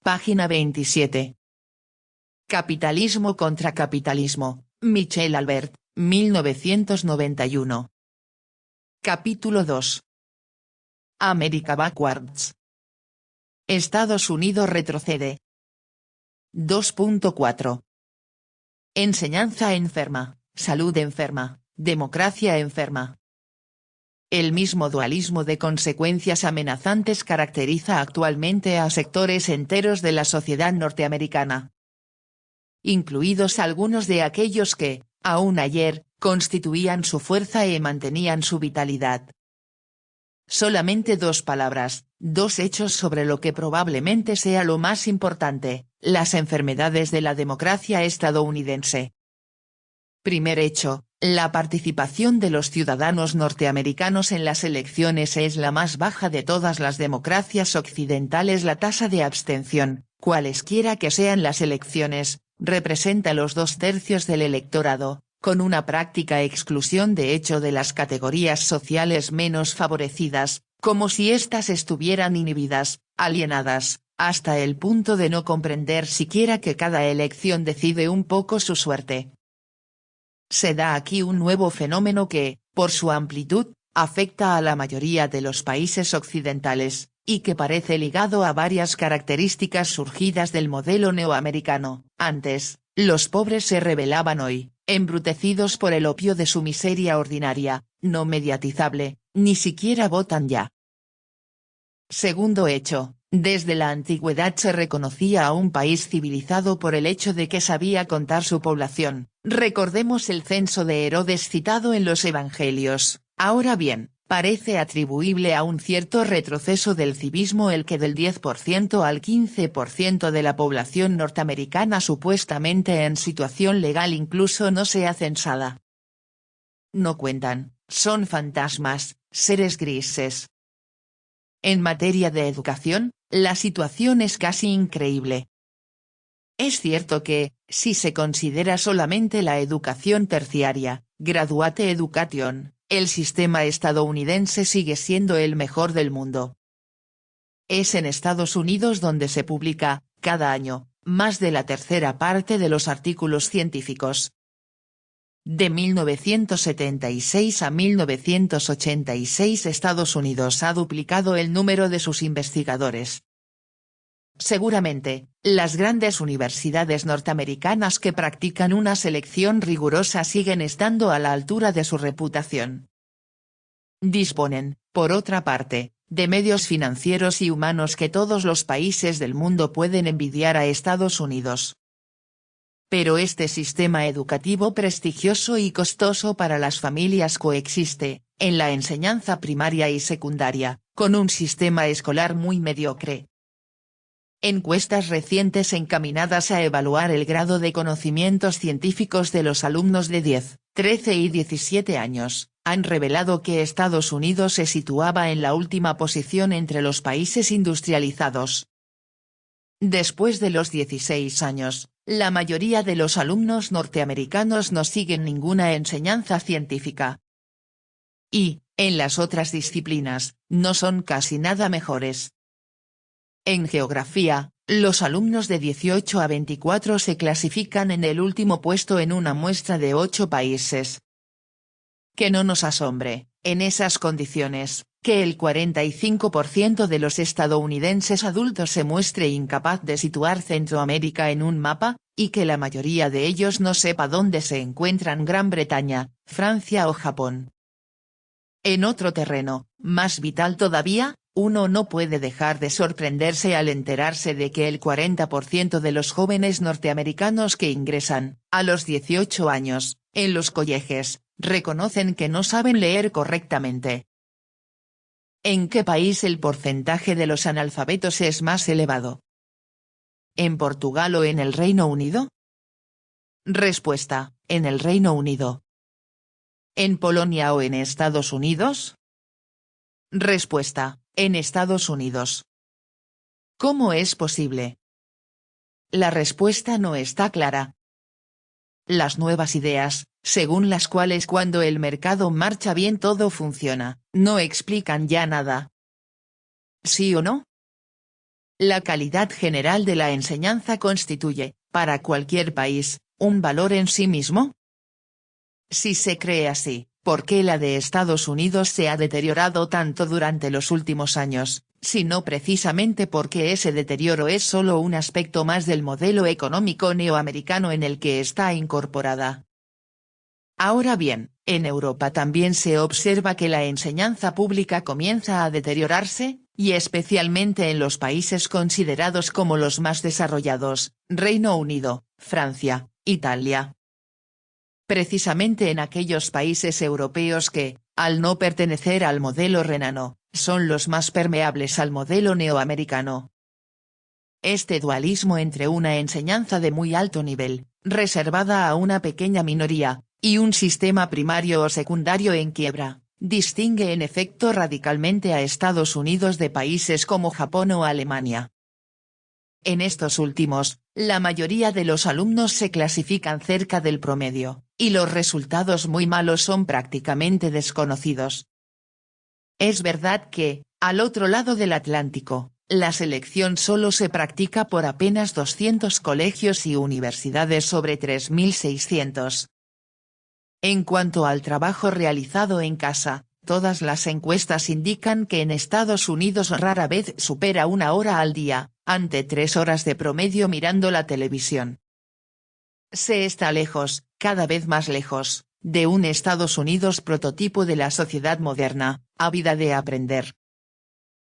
Página 27. Capitalismo contra capitalismo, Michel Albert, 1991. Capítulo 2. America Backwards. Estados Unidos retrocede. 2.4. Enseñanza enferma, salud enferma, democracia enferma. El mismo dualismo de consecuencias amenazantes caracteriza actualmente a sectores enteros de la sociedad norteamericana, incluidos algunos de aquellos que, aún ayer, constituían su fuerza y mantenían su vitalidad. Solamente dos palabras, dos hechos sobre lo que probablemente sea lo más importante, las enfermedades de la democracia estadounidense. Primer hecho, la participación de los ciudadanos norteamericanos en las elecciones es la más baja de todas las democracias occidentales. La tasa de abstención, cualesquiera que sean las elecciones, representa los 2/3 del electorado, con una práctica exclusión de hecho de las categorías sociales menos favorecidas, como si éstas estuvieran inhibidas, alienadas, hasta el punto de no comprender siquiera que cada elección decide un poco su suerte. Se da aquí un nuevo fenómeno que, por su amplitud, afecta a la mayoría de los países occidentales, y que parece ligado a varias características surgidas del modelo neoamericano. Antes, los pobres se rebelaban; hoy, embrutecidos por el opio de su miseria ordinaria, no mediatizable, ni siquiera votan ya. Segundo hecho, desde la antigüedad se reconocía a un país civilizado por el hecho de que sabía contar su población. Recordemos el censo de Herodes citado en los Evangelios. Ahora bien, parece atribuible a un cierto retroceso del civismo el que del 10% al 15% de la población norteamericana supuestamente en situación legal incluso no sea censada. No cuentan, son fantasmas, seres grises. En materia de educación, la situación es casi increíble. Es cierto que, si se considera solamente la educación terciaria, graduate education, el sistema estadounidense sigue siendo el mejor del mundo. Es en Estados Unidos donde se publica, cada año, más de la tercera parte de los artículos científicos. De 1976 a 1986 Estados Unidos ha duplicado el número de sus investigadores. Seguramente, las grandes universidades norteamericanas que practican una selección rigurosa siguen estando a la altura de su reputación. Disponen, por otra parte, de medios financieros y humanos que todos los países del mundo pueden envidiar a Estados Unidos. Pero este sistema educativo prestigioso y costoso para las familias coexiste, en la enseñanza primaria y secundaria, con un sistema escolar muy mediocre. Encuestas recientes encaminadas a evaluar el grado de conocimientos científicos de los alumnos de 10, 13 y 17 años, han revelado que Estados Unidos se situaba en la última posición entre los países industrializados. Después de los 16 años, la mayoría de los alumnos norteamericanos no siguen ninguna enseñanza científica. Y, en las otras disciplinas, no son casi nada mejores. En geografía, los alumnos de 18 a 24 se clasifican en el último puesto en una muestra de 8 países. Que no nos asombre, en esas condiciones, que el 45% de los estadounidenses adultos se muestre incapaz de situar Centroamérica en un mapa, y que la mayoría de ellos no sepa dónde se encuentran Gran Bretaña, Francia o Japón. En otro terreno, más vital todavía, uno no puede dejar de sorprenderse al enterarse de que el 40% de los jóvenes norteamericanos que ingresan, a los 18 años, en los colegios, reconocen que no saben leer correctamente. ¿En qué país el porcentaje de los analfabetos es más elevado? ¿En Portugal o en el Reino Unido? Respuesta: en el Reino Unido. ¿En Polonia o en Estados Unidos? Respuesta: en Estados Unidos. ¿Cómo es posible? La respuesta no está clara. Las nuevas ideas, según las cuales cuando el mercado marcha bien todo funciona, no explican ya nada. ¿Sí o no? La calidad general de la enseñanza constituye, para cualquier país, un valor en sí mismo. Si se cree así, ¿por qué la de Estados Unidos se ha deteriorado tanto durante los últimos años, sino precisamente porque ese deterioro es solo un aspecto más del modelo económico neoamericano en el que está incorporada? Ahora bien, en Europa también se observa que la enseñanza pública comienza a deteriorarse, y especialmente en los países considerados como los más desarrollados, Reino Unido, Francia, Italia. Precisamente en aquellos países europeos que, al no pertenecer al modelo renano, son los más permeables al modelo neoamericano. Este dualismo entre una enseñanza de muy alto nivel, reservada a una pequeña minoría, y un sistema primario o secundario en quiebra, distingue en efecto radicalmente a Estados Unidos de países como Japón o Alemania. En estos últimos, la mayoría de los alumnos se clasifican cerca del promedio, y los resultados muy malos son prácticamente desconocidos. Es verdad que, al otro lado del Atlántico, la selección solo se practica por apenas 200 colegios y universidades sobre 3.600. En cuanto al trabajo realizado en casa, todas las encuestas indican que en Estados Unidos rara vez supera 1 hora al día, ante 3 horas de promedio mirando la televisión. Se está lejos, cada vez más lejos, de un Estados Unidos prototipo de la sociedad moderna, ávida de aprender.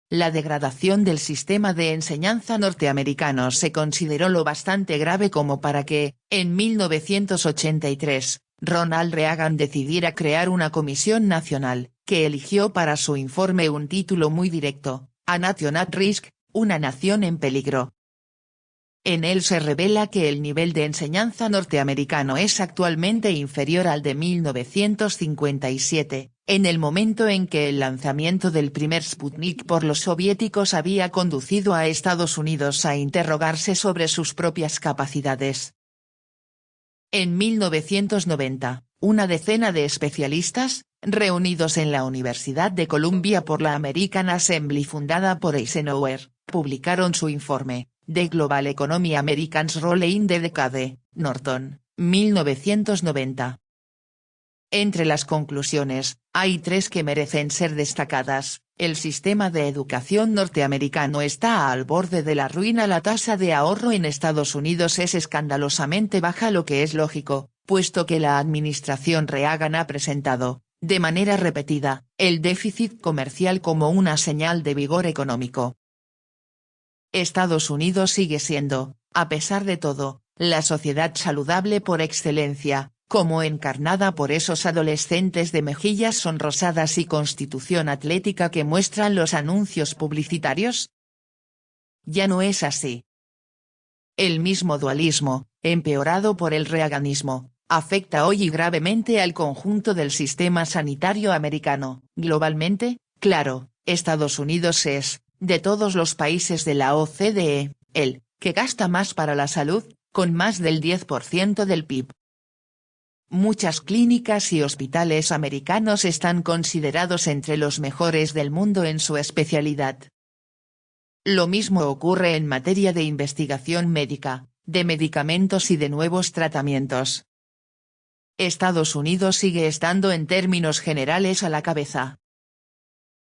La degradación del sistema de enseñanza norteamericano se consideró lo bastante grave como para que, en 1983, Ronald Reagan decidiera crear una comisión nacional, que eligió para su informe un título muy directo, A Nation at Risk, una nación en peligro. En él se revela que el nivel de enseñanza norteamericano es actualmente inferior al de 1957, en el momento en que el lanzamiento del primer Sputnik por los soviéticos había conducido a Estados Unidos a interrogarse sobre sus propias capacidades. En 1990, una decena de especialistas, reunidos en la Universidad de Columbia por la American Assembly fundada por Eisenhower, publicaron su informe, The Global Economy America's Role in the Decade, Norton, 1990. Entre las conclusiones, hay 3 que merecen ser destacadas. El sistema de educación norteamericano está al borde de la ruina. La tasa de ahorro en Estados Unidos es escandalosamente baja, lo que es lógico, puesto que la administración Reagan ha presentado, de manera repetida, el déficit comercial como una señal de vigor económico. Estados Unidos sigue siendo, a pesar de todo, la sociedad saludable por excelencia, como encarnada por esos adolescentes de mejillas sonrosadas y constitución atlética que muestran los anuncios publicitarios. Ya no es así. El mismo dualismo, empeorado por el reaganismo, afecta hoy y gravemente al conjunto del sistema sanitario americano. Globalmente, claro, Estados Unidos es, de todos los países de la OCDE, el que gasta más para la salud, con más del 10% del PIB. Muchas clínicas y hospitales americanos están considerados entre los mejores del mundo en su especialidad. Lo mismo ocurre en materia de investigación médica, de medicamentos y de nuevos tratamientos. Estados Unidos sigue estando en términos generales a la cabeza.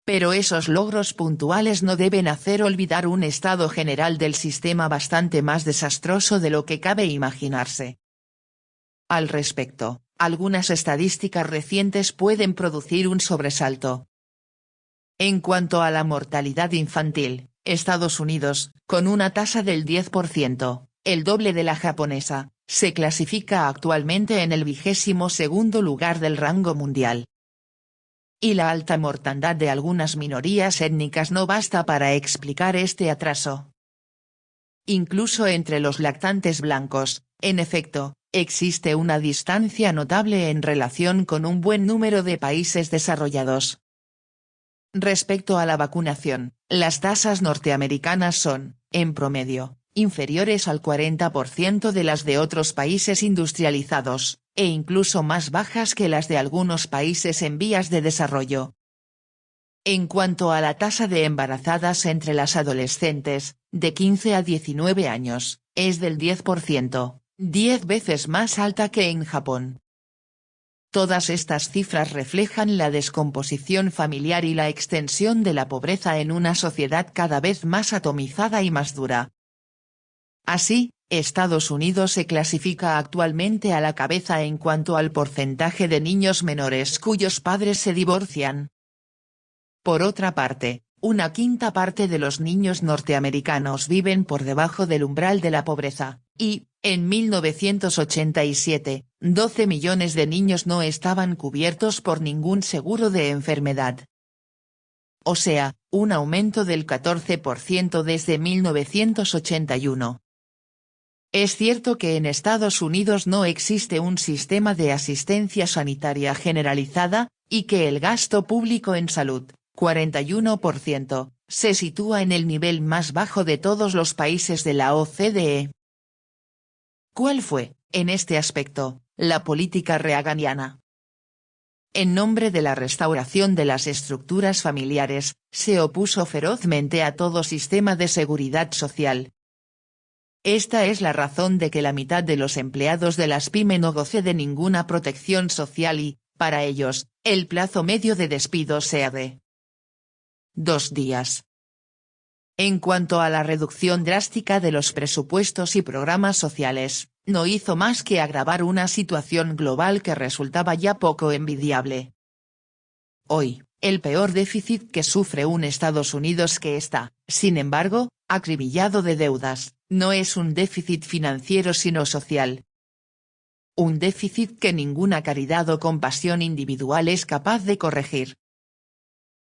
Pero esos logros puntuales no deben hacer olvidar un estado general del sistema bastante más desastroso de lo que cabe imaginarse. Al respecto, algunas estadísticas recientes pueden producir un sobresalto. En cuanto a la mortalidad infantil, Estados Unidos, con una tasa del 10%, el doble de la japonesa, se clasifica actualmente en el 22º lugar del rango mundial. Y la alta mortandad de algunas minorías étnicas no basta para explicar este atraso. Incluso entre los lactantes blancos, en efecto, existe una distancia notable en relación con un buen número de países desarrollados. Respecto a la vacunación, las tasas norteamericanas son, en promedio, inferiores al 40% de las de otros países industrializados, e incluso más bajas que las de algunos países en vías de desarrollo. En cuanto a la tasa de embarazadas entre las adolescentes, de 15 a 19 años, es del 10%, 10 veces más alta que en Japón. Todas estas cifras reflejan la descomposición familiar y la extensión de la pobreza en una sociedad cada vez más atomizada y más dura. Así, Estados Unidos se clasifica actualmente a la cabeza en cuanto al porcentaje de niños menores cuyos padres se divorcian. Por otra parte, una quinta parte de los niños norteamericanos viven por debajo del umbral de la pobreza, y, en 1987, 12 millones de niños no estaban cubiertos por ningún seguro de enfermedad. O sea, un aumento del 14% desde 1981. Es cierto que en Estados Unidos no existe un sistema de asistencia sanitaria generalizada, y que el gasto público en salud, 41%, se sitúa en el nivel más bajo de todos los países de la OCDE. ¿Cuál fue, en este aspecto, la política reaganiana? En nombre de la restauración de las estructuras familiares, se opuso ferozmente a todo sistema de seguridad social. Esta es la razón de que la mitad de los empleados de las PYME no goce de ninguna protección social y, para ellos, el plazo medio de despido sea de 2 días. En cuanto a la reducción drástica de los presupuestos y programas sociales, no hizo más que agravar una situación global que resultaba ya poco envidiable. Hoy, el peor déficit que sufre un Estados Unidos que está, sin embargo, acribillado de deudas, no es un déficit financiero sino social. Un déficit que ninguna caridad o compasión individual es capaz de corregir.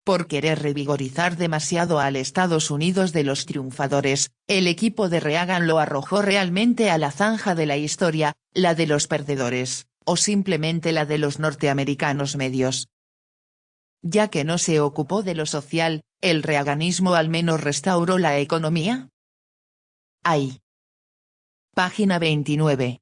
Por querer revigorizar demasiado al Estados Unidos de los triunfadores, el equipo de Reagan lo arrojó realmente a la zanja de la historia, la de los perdedores, o simplemente la de los norteamericanos medios. Ya que no se ocupó de lo social, ¿el reaganismo al menos restauró la economía? Ahí. Página 29.